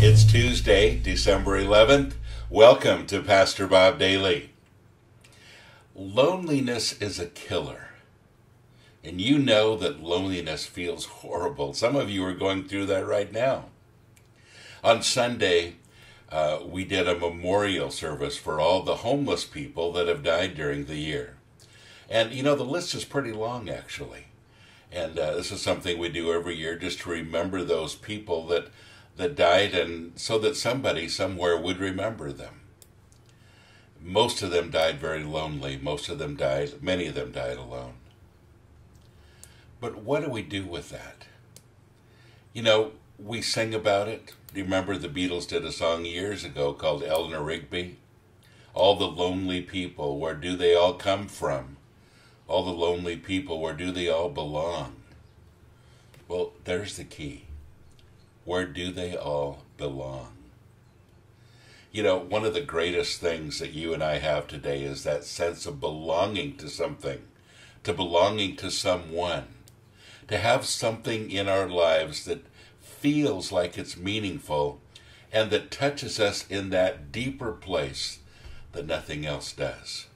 It's Tuesday, December 11th. Welcome to Pastor Bob Daily. Loneliness is a killer. And you know that loneliness feels horrible. Some of you are going through that right now. On Sunday, we did a memorial service for all the homeless people that have died during the year. And you know, the list is pretty long, actually. And this is something we do every year just to remember those people that died, and so that somebody somewhere would remember them. Most of them died very lonely. Many of them died alone. But what do we do with that? You know, we sing about it. Do you remember the Beatles did a song years ago called Eleanor Rigby? All the lonely people, where do they all come from? All the lonely people, where do they all belong? Well, there's the key. Where do they all belong? You know, one of the greatest things that you and I have today is that sense of belonging to something, to belonging to someone, to have something in our lives that feels like it's meaningful and that touches us in that deeper place that nothing else does,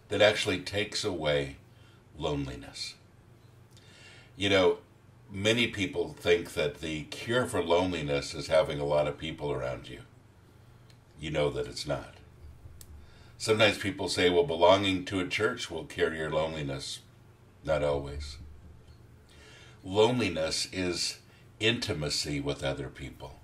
that actually takes away loneliness. You know, many people think that the cure for loneliness is having a lot of people around you. You know that it's not. Sometimes people say, well, belonging to a church will cure your loneliness. Not always. Loneliness is intimacy with other people.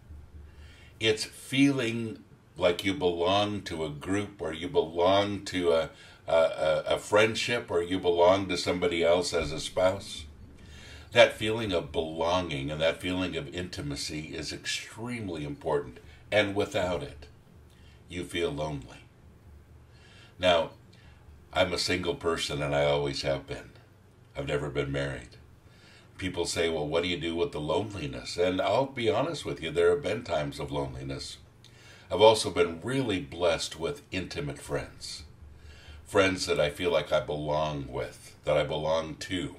It's feeling like you belong to a group, or you belong to a friendship, or you belong to somebody else as a spouse. That feeling of belonging and that feeling of intimacy is extremely important. And without it, you feel lonely. Now, I'm a single person, and I always have been. I've never been married. People say, well, what do you do with the loneliness? And I'll be honest with you, there have been times of loneliness. I've also been really blessed with intimate friends. Friends that I feel like I belong with, that I belong to.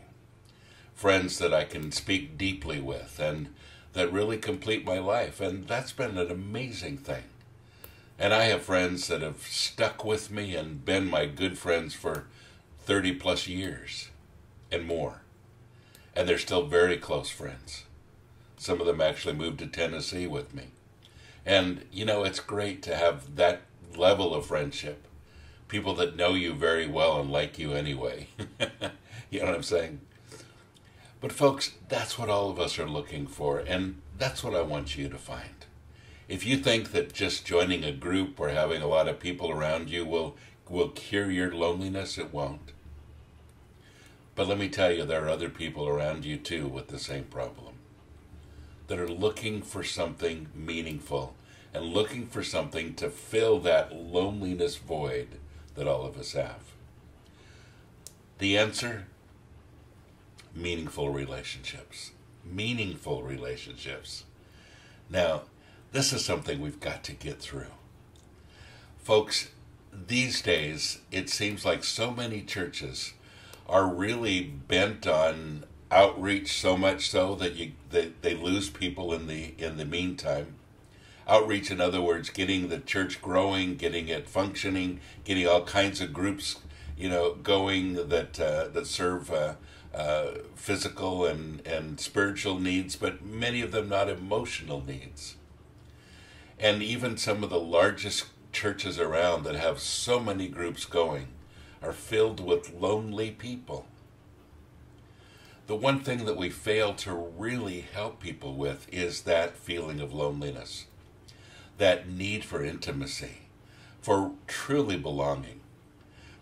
Friends that I can speak deeply with and that really complete my life. And that's been an amazing thing. And I have friends that have stuck with me and been my good friends for 30 plus years and more. And they're still very close friends. Some of them actually moved to Tennessee with me. And, you know, it's great to have that level of friendship. People that know you very well and like you anyway. You know what I'm saying? But folks, that's what all of us are looking for, and that's what I want you to find. If you think that just joining a group or having a lot of people around you will cure your loneliness, it won't. But let me tell you, there are other people around you too with the same problem, that are looking for something meaningful and looking for something to fill that loneliness void that all of us have. The answer? Meaningful relationships. Meaningful relationships. Now, this is something we've got to get through. Folks, these days, it seems like so many churches are really bent on outreach, so much so that they lose people in the meantime. Outreach, in other words, getting the church growing, getting it functioning, getting all kinds of groups, you know, going that serve physical and spiritual needs, but many of them not emotional needs. And even some of the largest churches around that have so many groups going are filled with lonely people. The one thing that we fail to really help people with is that feeling of loneliness, that need for intimacy, for truly belonging,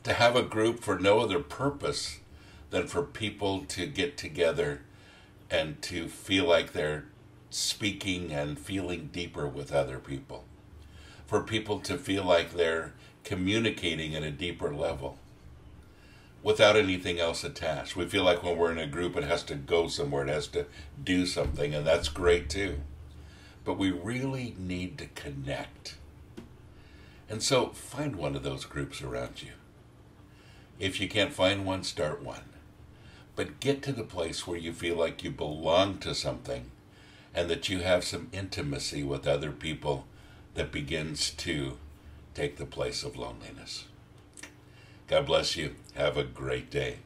to have a group for no other purpose than for people to get together and to feel like they're speaking and feeling deeper with other people. For people to feel like they're communicating at a deeper level without anything else attached. We feel like when we're in a group, it has to go somewhere, it has to do something, and that's great too. But we really need to connect. And so find one of those groups around you. If you can't find one, start one. But get to the place where you feel like you belong to something and that you have some intimacy with other people that begins to take the place of loneliness. God bless you. Have a great day.